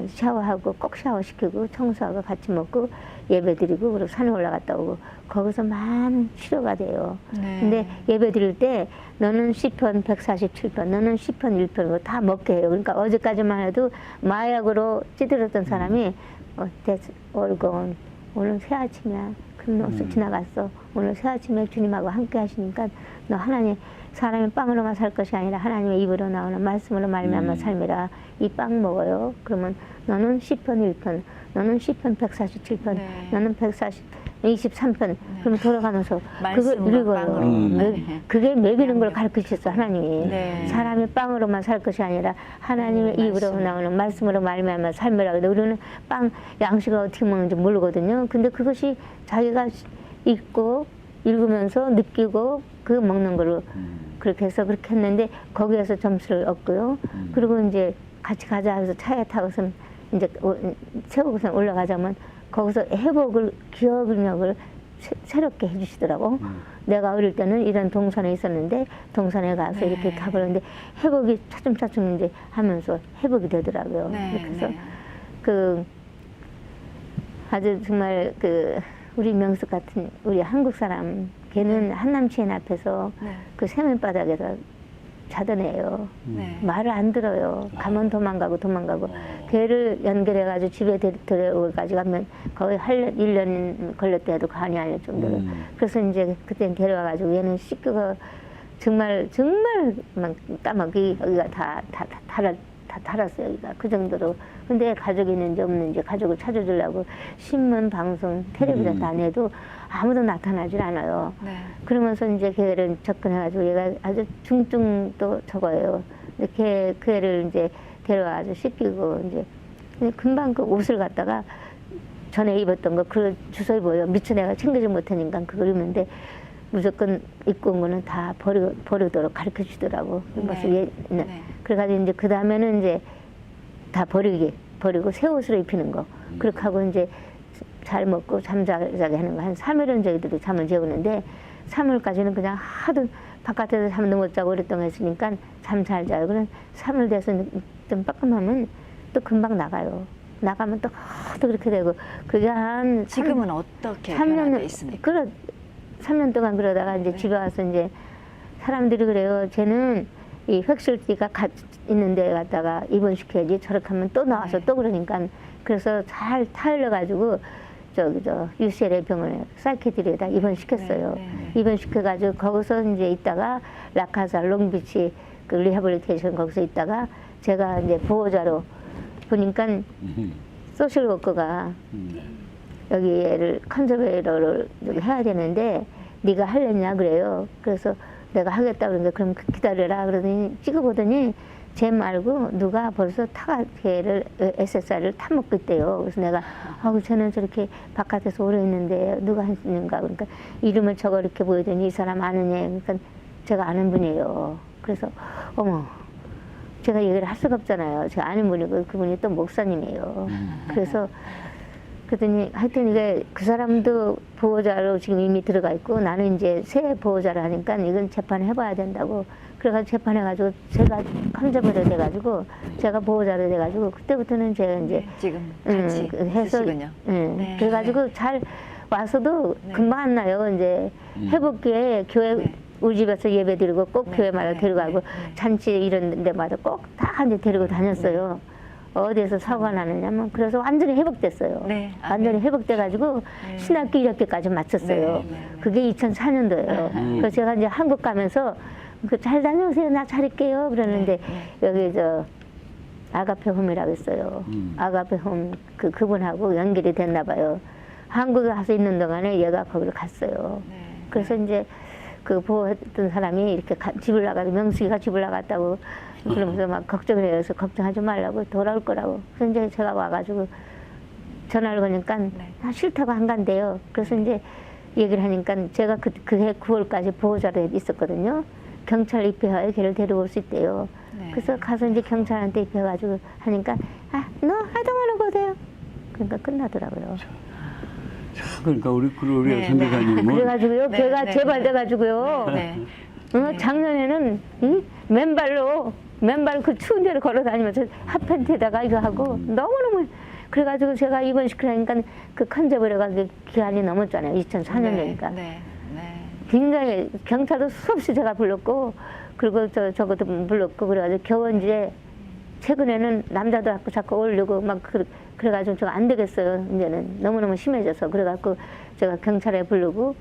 샤워하고 꼭 샤워시키고 청소하고 같이 먹고 예배 드리고 그리고 산에 올라갔다 오고 거기서 많은 치료가 돼요. 네. 근데 예배 드릴 때 너는 시편 147편 너는 시편 1편 다 먹게 해요. 그러니까 어제까지만 해도 마약으로 찌들었던 사람이 that's all gone. 오늘 새 아침이야. 금노수 지나갔어. 오늘 새 아침에 주님하고 함께 하시니까 너 하나님 사람이 빵으로만 살 것이 아니라 하나님의 입으로 나오는 말씀으로 말미암아 삶이라. 이 빵 먹어요. 그러면 너는 시편 1편, 너는 시편 147편, 네. 너는 123편. 그러면 돌아가면서 그걸 말씀으로 읽어요. 빵으로. 네. 그게 먹이는 걸 가르치셨어 하나님이. 네. 사람이 빵으로만 살 것이 아니라 하나님의 입으로 말씀. 나오는 말씀으로 말미암아 삶이라. 근데 우리는 빵 양식을 어떻게 먹는지 모르거든요. 근데 그것이 자기가 읽고 읽으면서 느끼고 그 먹는 걸로 그렇게 해서 그렇게 했는데 거기에서 점수를 얻고요. 그리고 이제 같이 가자 해서 차에 타고서 이제 세우고서 올라가자면 거기서 회복을 기억력을 새롭게 해주시더라고. 내가 어릴 때는 이런 동산에 있었는데 동산에 가서 네. 이렇게 가보는데 회복이 차츰차츰 이제 하면서 회복이 되더라고요. 네, 그래서 네. 그 아주 정말 그 우리 명숙 같은 우리 한국 사람 걔는 한남치인 앞에서 네. 그 세면바닥에서 자던 애예요. 네. 말을 안 들어요. 가면 도망가고 걔를 연결해가지고 집에 데려오기까지 가면 거의 1년 걸렸다 해도 과언이 아닐 정도로. 그래서 이제 그때 데려와가지고 얘는 씻고 정말 막 까마귀 여기가 다 달았어요. 여기가 그 정도로. 근데 가족이 있는지 없는지 가족을 찾아주려고 신문, 방송, 텔레비전 다 내도 아무도 나타나질 않아요. 네. 그러면서 이제 걔를 접근해가지고 얘가 아주 중증도 저거예요. 근데 그 애를 이제 데려와가지고 씻기고 이제 근데 금방 그 옷을 갖다가 전에 입었던 거 그 주워 입어요. 미처 내가 챙기지 못하니까 그걸 입는데 무조건 입고 온 거는 다 버리도록 가르쳐 주더라고. 네. 네. 그래가지고 이제 그 다음에는 이제 다 버리고 새 옷으로 입히는 거. 그렇게 하고 이제 잘 먹고 잠자게 하는 거. 한 3일은 저희들이 잠을 재우는데 3일까지는 그냥 하도 바깥에서 잠도 못 자고 오랫동안 했으니까 잠 잘 자요. 그럼 3일 돼서 좀 빠끔하면 또 금방 나가요. 나가면 또 그렇게 되고 그게 한 지금은 어떻게 변화되어 있습니까? 3년 동안 그러다가 이제 집에 와서 이제 사람들이 그래요. 쟤는 이 획실띠가 있는 데 갔다가 입원시켜야지 저렇게 하면 또 나와서 네. 또 그러니까 그래서 잘 타일러가지고 저 UCLA 병원에 사이키트리에다 입원시켰어요. 네, 네. 입원시켜가지고 거기서 이제 있다가 라카사 롱비치 그 리하빌리테이션 거기서 있다가 제가 이제 보호자로 보니까 소셜워커가 여기 애를 컨저베이터를 해야 되는데 네가 할랬냐 그래요. 그래서 내가 하겠다 그러는데 그럼 기다려라 그러더니 찍어보더니 쟤 말고 누가 벌써 걔를 SSR을 타먹고 있대요. 그래서 내가 쟤는 저렇게 바깥에서 오래 있는데 누가 했는가 그러니까 이름을 적어 이렇게 보이더니 이 사람 아느냐 그러니까 제가 아는 분이에요. 그래서 어머 제가 얘기를 할 수가 없잖아요. 제가 아는 분이고 그분이 또 목사님이에요. 그래서 그랬더니 하여튼 이게 그 사람도 보호자로 지금 이미 들어가 있고 나는 이제 새 보호자를 하니까 이건 재판해봐야 된다고 그래가지고 재판해가지고 제가 컨저버려 돼가지고 제가 보호자로 돼가지고 그때부터는 제가 이제 지금 같이 해서 네. 그래가지고 잘 와서도 네. 금방 안 나요. 이제 회복기에 교회 우리 집에서 예배 드리고 꼭 네, 교회마다 네, 데리고 가고 네, 네. 잔치 이런 데마다 꼭 다 이제 데리고 다녔어요. 어디에서 사고가 나느냐면 그래서 완전히 회복됐어요. 네, 완전히 아멘. 회복돼가지고 네. 신학교 1학기까지 마쳤어요. 네, 네, 네. 그게 2004년도예요. 그래서 제가 이제 한국 가면서 잘 다녀오세요. 나 잘 있게요. 그러는데 여기 저 아가페 홈이라고 있어요. 아가페 홈 그분하고 연결이 됐나 봐요. 한국에 가서 있는 동안에 얘가 거기를 갔어요. 네. 그래서 이제 그 보호했던 사람이 이렇게 집을 나가서 명숙이가 집을 나갔다고 그러면서 막 걱정을 해요. 그래서 걱정하지 말라고 돌아올 거라고. 그래서 이제 제가 와가지고 전화를 거니까 나 싫다고 안 간대요. 그래서 이제 얘기를 하니까 제가 그해 9월까지 보호자로 있었거든요. 경찰 입회하에 걔를 데려올 수 있대요. 네. 그래서 가서 이제 경찰한테 입회해가지고 하니까 너 하동으로 보세요. 그러니까 끝나더라고요. 그러니까 우리 네, 선교사님은 그래가지고요, 네, 걔가 네, 재발돼가지고요. 네. 작년에는 맨발로 그 추운 데를 걸어 다니면서 핫팬티에다가 이거 하고 너무너무 그래가지고 제가 입원시키려니까 그 컨제버려가 기한이 넘었잖아요. 2004년이니까. 네. 네. 굉장히 경찰도 수없이 제가 불렀고 그리고 저것도 불렀고 그래가지고 겨우 이제 최근에는 남자도 자꾸 올리고 막 그래가지고 제가 안 되겠어요. 이제는 너무너무 심해져서 그래갖고 제가 경찰에 부르고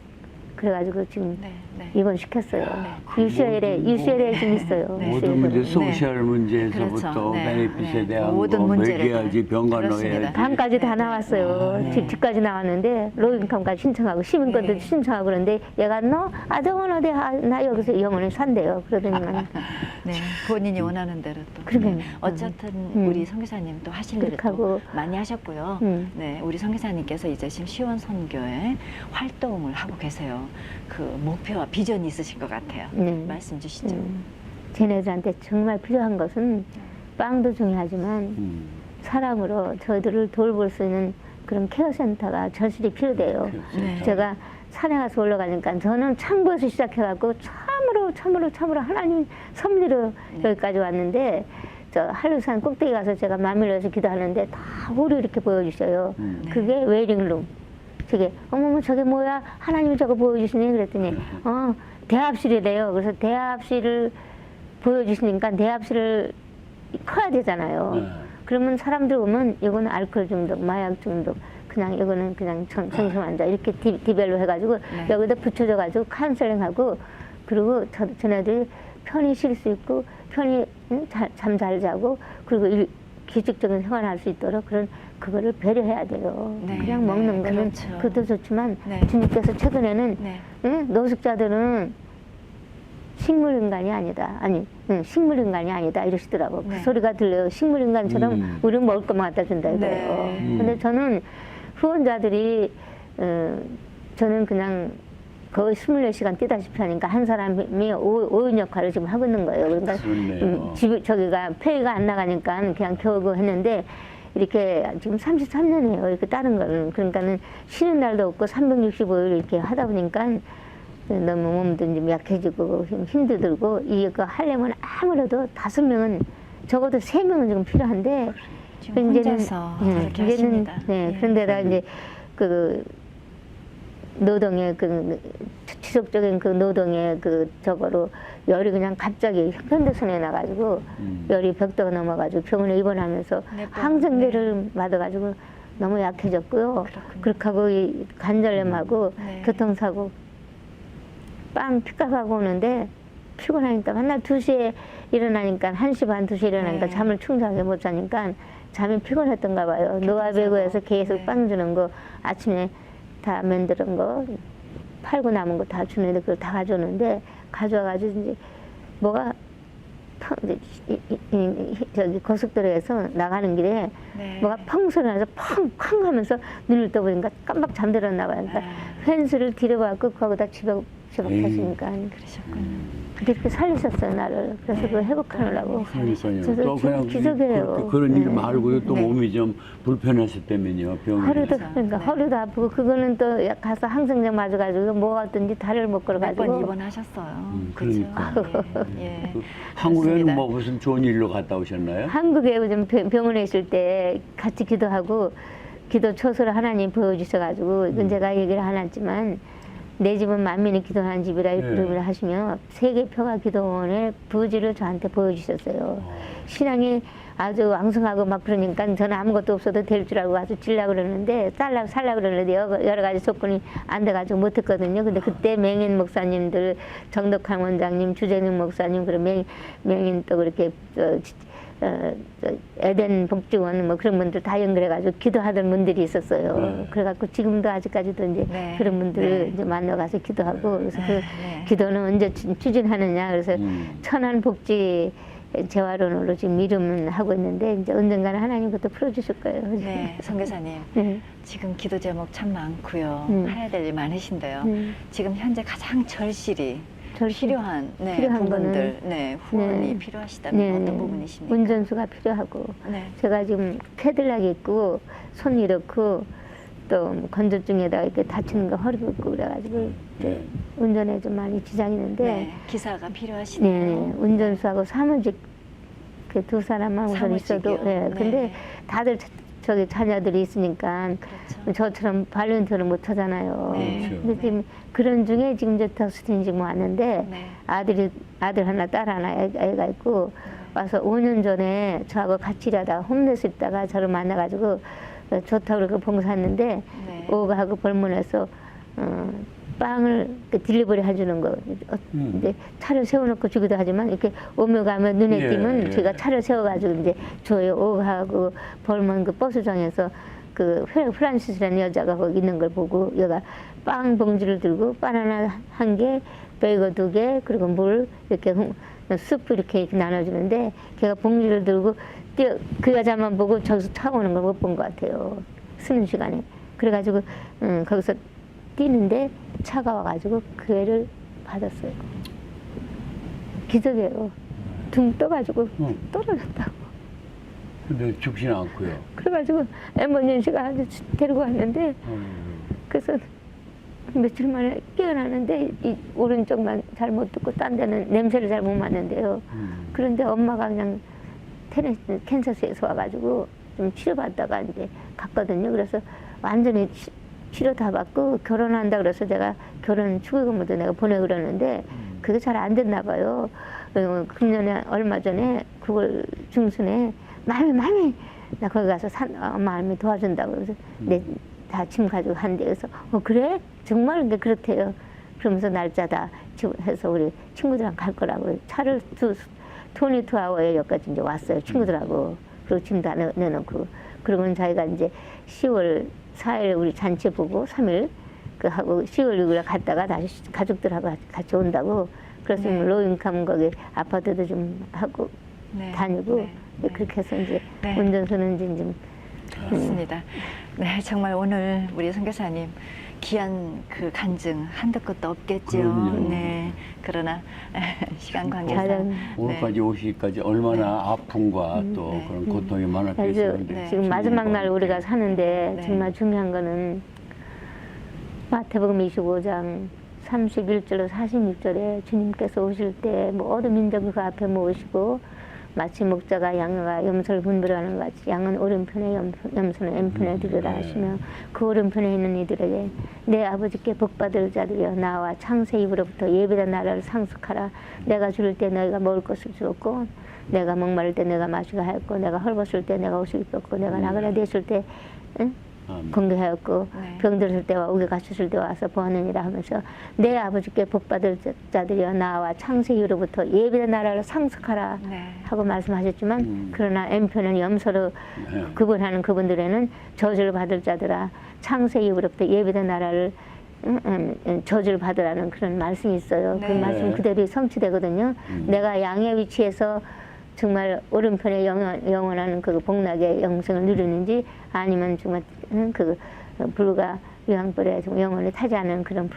그래가지고 지금 네. 네. 입원시켰어요. 그 UCL에 지금 있어요. 네. 모든 문제, 네. 소셜 문제에서부터 그렇죠. 네. 베네핏에 네. 대한 모든 거 문제를 매겨야지 다. 병간 그렇습니다. 넣어야지. 밤까지 다 네, 네. 나왔어요. 네. 집까지 나왔는데 로인컴까지 신청하고 시민권도 네. 신청하고 그런데 얘가 너 아정원 어디 나 여기서 영원히 산대요. 그러더니만 네, 본인이 원하는 대로 또. 그러게요. 어쨌든 우리 선교사님 또 하실 일을 그렇게 또 하고. 많이 하셨고요. 네, 우리 선교사님께서 이제 지금 시원 선교에 활동을 하고 계세요. 그 목표와 비전이 있으신 것 같아요. 네. 말씀 주시죠. 쟤네들한테 정말 필요한 것은 빵도 중요하지만 사람으로 저희들을 돌볼 수 있는 그런 케어센터가 절실히 필요돼요. 네. 제가 산에 가서 올라가니까 저는 창고에서 시작해갖고 참으로 하나님 섭리로 여기까지 왔는데 저 한류산 꼭대기 가서 제가 마밀러서 기도하는데 다 우리 이렇게 보여주셔요. 그게 웨이링룸. 저게 어머머 저게 뭐야 하나님이 저거 보여주시니 그랬더니 대합실이래요. 그래서 대합실을 보여주시니까 대합실을 커야 되잖아요. 네. 그러면 사람들 오면 이거는 알코올 중독, 마약 중독, 그냥 이거는 그냥 정신 환자 이렇게 디벨로 해가지고 여기다 붙여줘가지고 카운셀링하고 그리고 저네들이 편히 쉴 수 있고 편히 잠 잘 자고 그리고 규칙적인 생활할 수 있도록 그거를 배려해야 돼요. 네, 그냥 네, 먹는 거는 그렇죠. 그것도 좋지만 네. 주님께서 최근에는 네. 노숙자들은 식물인간이 아니다. 식물인간이 아니다 이러시더라고. 네. 그 소리가 들려요. 식물인간처럼 우리는 먹을 것만 갖다 준다 이거예요. 네. 근데 저는 후원자들이 저는 그냥 거의 24시간 뛰다시피 하니까 한 사람이 5인 역할을 지금 하고 있는 거예요. 그러니까 좋네요. 저기가 페이가 안 나가니까 그냥 겨우 했는데 이렇게 지금 33년이에요. 이렇게 다른 거는. 그러니까는 쉬는 날도 없고 365일 이렇게 하다 보니까 너무 몸도 좀 약해지고 힘들고 이거 하려면 아무래도 5명은 적어도 3명은 지금 필요한데 지금 혼자서 그렇게 하십니다. 네, 예. 그런데다 이제 그 노동의 그 지속적인 그 노동의 그 저거로 열이 그냥 갑자기 현대선에 나가지고 열이 100도가 넘어가지고 병원에 입원하면서 네, 항생제를 맞아가지고 너무 약해졌고요. 그렇군요. 그렇게 하고 이 관절염하고 네. 교통사고 빵 픽업하고 오는데 피곤하니까 맨날 2시에 일어나니까 1시 반 2시에 일어나니까 네. 잠을 충분하게 못 자니까 잠이 피곤했던가 봐요. 노아베고에서 계속 네. 빵 주는 거 아침에 다 만드는 거 팔고 남은 거 다 주는데 그걸 다 가져오는데 가져와가지고 이제 뭐가 저기 고속도로에서 나가는 길에 네. 뭐가 펑 소리 나서 펑 하면서 눈을 떠보니까 깜빡 잠들었나 봐요. 그러니까 펜스를 뒤로갖고 거기다 집어했으니까 그러셨군요. 그렇게 살리셨어요 나를. 그래서 그걸 회복하느라고. 그러니까요. 그래서 또 그냥 기적이에요. 그런 일 네. 말고도 또 네. 몸이 좀 불편하셨다면요. 병이. 허리도 그렇죠. 그러니까 네. 허리도 아프고 그거는 또 가서 항생제 맞아가지고 뭐가 어떤지 다리를 못 몇 번 걸어가지고 입원하셨어요. 그러니까. 그렇죠? 예. 그 한국에는 그렇습니다. 뭐 무슨 좋은 일로 갔다 오셨나요? 한국에 요즘 병원에 있을 때 같이 기도하고 기도 초소를 하나님 보여주셔가지고 이건 제가 얘기를 안 했지만 내 집은 만민이 기도하는 집이라 네. 이름을 하시며 세계평화 기도원의 부지를 저한테 보여주셨어요. 신앙이 아주 왕성하고 막 그러니까 저는 아무것도 없어도 될 줄 알고 와서 질라 그러는데 살라 그러는데 여러 가지 조건이 안 돼가지고 못했거든요. 근데 그때 맹인 목사님들, 정덕환 원장님, 주재능 목사님, 그리고 맹인 또 그렇게 에덴 복지원 뭐 그런 분들 다 연결해가지고 기도하던 분들이 있었어요. 그래갖고 지금도 아직까지도 이제 네. 그런 분들을 네. 이제 만나가서 기도하고 그래서 그 네. 기도는 언제 추진하느냐 그래서 천안 복지 재활원으로 지금 이름은 하고 있는데 이제 언젠가는 하나님 그것도 풀어주실 거예요. 네, 선교사님. 네. 지금 기도 제목 참 많고요. 해야 될 일 많으신데요. 지금 현재 가장 절실히 필요한, 네, 필요한 부분들, 거는 네, 후원이 네. 필요하시다면 네, 어떤 네. 부분이십니까? 운전수가 필요하고 네. 제가 지금 캐딜락 있고 손 이렇고 또 건조증에다가 이렇게 다치는 거 허리도 있고 그래가지고 네. 운전에 좀 많이 지장이 있는데 네, 기사가 필요하시네요. 네, 운전수하고 사무직 그 두 사람만 우선 있어도 사무직이요? 네. 근데 네. 다들 저기 자녀들이 있으니까 그렇죠. 저처럼 발렌트를 못 하잖아요. 네. 그렇죠. 근데 지금 그런 중에 지금 저 터스틴 지금 왔는데 네. 아들 하나 딸 하나 애가 있고 와서 5년 전에 저하고 같이 일하다가 홈레스 있다가 저를 만나가지고 좋다고 그렇게 봉사했는데 네. 오가하고 벌문에서 빵을 딜리버리 해주는 거 이제 차를 세워놓고 주기도 하지만 이렇게 오며 가며 눈에 예, 띄면 예. 제가 차를 세워가지고 이제 저희 오가하고 벌문 그 버스장에서 그 프란시스라는 여자가 거기 있는 걸 보고 얘가 빵 봉지를 들고 바나나 1개, 베이거 2개 그리고 물 이렇게 수프 이렇게 나눠주는데 걔가 봉지를 들고 그 여자만 보고 저기서 차 오는 걸 못 본 것 같아요. 쓰는 시간에. 그래가지고 거기서 뛰는데 차가 와가지고 그 애를 받았어요. 기적이에요. 둥 떠가지고 떨어졌다고. 근데 죽지는 않고요. 그래가지고 앰뷸런스가 데리고 왔는데 그래서 며칠 만에 깨어나는데 이 오른쪽만 잘 못 듣고 딴 데는 냄새를 잘 못 맡는데요. 그런데 엄마가 그냥 캔서스에서 와가지고 좀 치료받다가 이제 갔거든요. 그래서 완전히 치료 다 받고 결혼한다 그래서 제가 결혼 축의금도 내가 보내고 그러는데 그게 잘 안 됐나 봐요. 금년에 얼마 전에 9월 중순에 마음이 나 거기 가서 마음이 도와준다고 그래서 내 다 짐 가지고 한대 그래서 그래? 정말 근데 그렇대요. 그러면서 날짜다 해서 우리 친구들이랑 갈 거라고 차를 22아워에 여기까지 이제 왔어요. 친구들하고. 그리고 짐 다 내놓고. 그러면 자기가 이제 10월 4일 우리 잔치 보고 3일 그 하고 10월 6일에 갔다가 다시 가족들하고 같이 온다고. 그래서 네. 로인캄 거기 아파트도 좀 하고 네. 다니고 네. 네. 그렇게 해서 이제 네. 운전수는 이제 좀 그렇습니다. 네, 정말 오늘 우리 선교사님 귀한 그 간증 한도 끝도 없겠죠. 그럼요. 네, 그러나 시간 가장- 관계상 오늘까지 오시기까지 얼마나 아픔과 또 네. 그런 고통이 그래서 많았겠어요. 근데 네. 지금 마지막 날 우리가 사는데 네. 정말 중요한 거는 마태복음 25장 31절로 46절에 주님께서 오실 때 모든 민족을 그 앞에 모으시고 마치 목자가 양과 염소를 분별하는 것 같이 양은 오른편에 염소는 왼편에 두리라 하시며 그 오른편에 있는 이들에게 내 아버지께 복받을 자들이여 나와 창세 이후로부터 예비된 나라를 상속하라. 내가 줄일 때 너희가 먹을 것을 주었고 내가 목마를 때 내가 마시게 하였고 내가 헐벗을 때 내가 옷을 입혔고 내가 나그네 되었을 때 공개하였고 네. 병들었을 때와 우리 갇혔을 때 와서 보았느니라 하면서 내 아버지께 복받을 자들이여 나와 창세 이후로부터 예비된 나라를 상속하라 네. 하고 말씀하셨지만 그러나 N편은 염소로 네. 구분하는 그분들에는 저주를 받을 자들아 창세 이후로부터 예비된 나라를 저주를 받으라는 그런 말씀이 있어요. 그 네. 말씀 그대로 성취되거든요. 내가 양의 위치에서 정말 오른편에 영원한 그 복락의 영생을 누리는지 아니면 정말 그 불과 유황불에 영원히 타지 않은 그런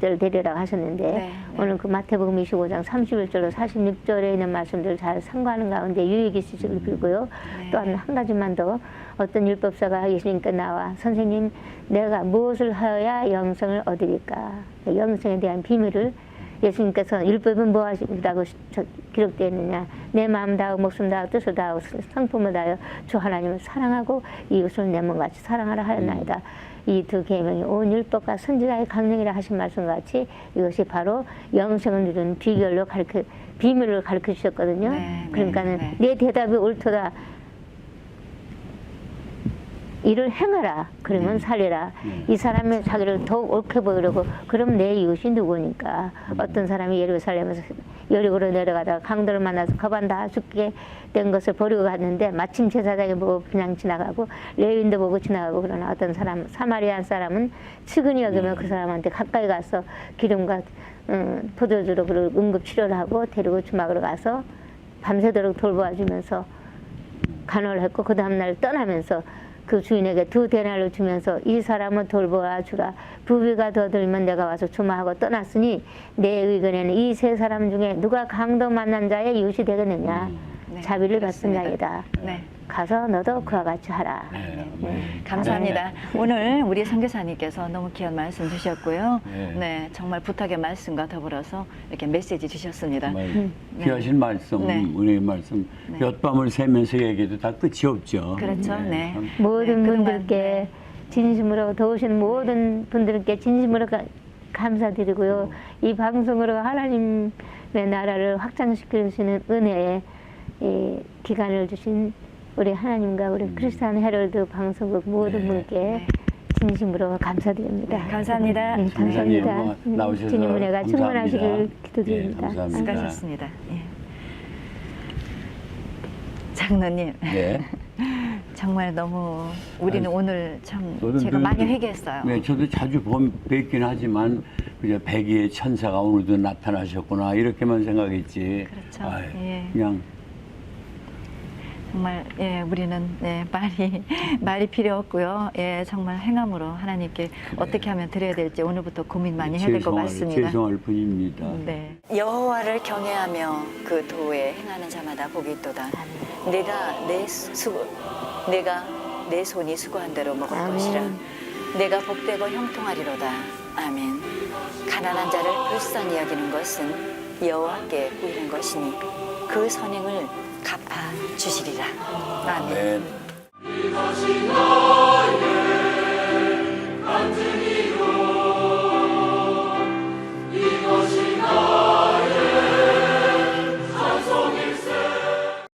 멸을 되리라고 하셨는데 네. 오늘 그 마태복음 25장 31절로 46절에 있는 말씀들을 잘 참고하는 가운데 유익이 있으시길 빌고요. 네. 또 한 가지만 더 어떤 율법사가 예수님께 나와 선생님 내가 무엇을 하여야 영생을 얻으리까 영생에 대한 비밀을 예수님께서 율법은 무엇이라고 기록되어 있느냐 내 마음 다하고 목숨 다하고 뜻을 다하고 성품을 다하여 주 하나님을 사랑하고 이웃을 내 몸같이 사랑하라 하였나이다. 이 두 계명이 온 율법과 선지자의 강령이라 하신 말씀 같이 이것이 바로 영생을 누리는 비밀을 가르쳐 주셨거든요. 네, 그러니까는 네. 내 대답이 옳도다. 이를 행하라. 그러면 살리라. 이 사람이 자기를 더욱 옳게 보이려고 그럼 내 이웃이 누구니까. 어떤 사람이 예루살렘에서 여리고로 내려가다가 강도를 만나서 거반 다 죽게 된 것을 버리고 갔는데 마침 제사장이 보고 그냥 지나가고 레위인도 보고 지나가고 그러나 어떤 사람 사마리아 사람은 측은히 여기면 그 사람한테 가까이 가서 기름과 포도주로 그를 응급치료를 하고 데리고 주막으로 가서 밤새도록 돌보아주면서 간호를 했고 그 다음날 떠나면서 그 주인에게 2데나리를 주면서 이 사람을 돌보아 주라. 부비가 더 들면 내가 와서 주마하고 떠났으니 내 의견에는 이 세 사람 중에 누가 강도 만난 자의 이웃이 되겠느냐. 네, 자비를 받은 그렇습니다. 자이다. 네. 가서 너도 그와 같이 하라. 감사합니다. 오늘 우리 선교사님께서 너무 귀한 말씀 주셨고요. 네. 네, 정말 부탁의 말씀과 더불어서 이렇게 메시지 주셨습니다. 정말 귀하신 말씀, 네. 은혜의 말씀, 네. 엿밤을 새면서 얘기해도 다 끝이 없죠. 그렇죠. 네. 참 모든 네, 그동안, 분들께 진심으로 도우신 모든 분들께 진심으로 감사드리고요. 이 방송으로 하나님의 나라를 확장시키시는 은혜에 이 기간을 주신 우리 하나님과 우리 크리스찬 헤럴드 방송국 모든 네. 분께 네. 진심으로 감사드립니다. 네, 감사합니다. 네, 감사합니다. 선생님, 나오셔서 주님 은혜가 감사합니다. 충만하시길 기도드립니다. 네, 감사합니다. 수고하셨습니다. 예. 장로님, 네. 정말 너무 우리는 아유, 오늘 참 저도 제가 늘- 많이 회개했어요. 네, 저도 자주 뵙긴 하지만 그냥 백의의 천사가 오늘도 나타나셨구나 이렇게만 생각했지. 그렇죠. 아유, 예. 그냥 정말 예, 우리는 말이 필요 없고요. 예, 정말 행함으로 하나님께 어떻게 하면 드려야 될지 오늘부터 고민 많이 해야 될 것 같습니다. 죄송할 뿐입니다. 네. 여호와를 경외하며 그 도에 행하는 자마다 복이 있도다. 내가 내 손이 수고한 대로 먹을 아멘. 것이라. 내가 복되고 형통하리로다. 아멘. 가난한 자를 불쌍히 여기는 것은 여호와께 보이는 것이니 그 선행을 갚아 주시리라. 아멘. 네.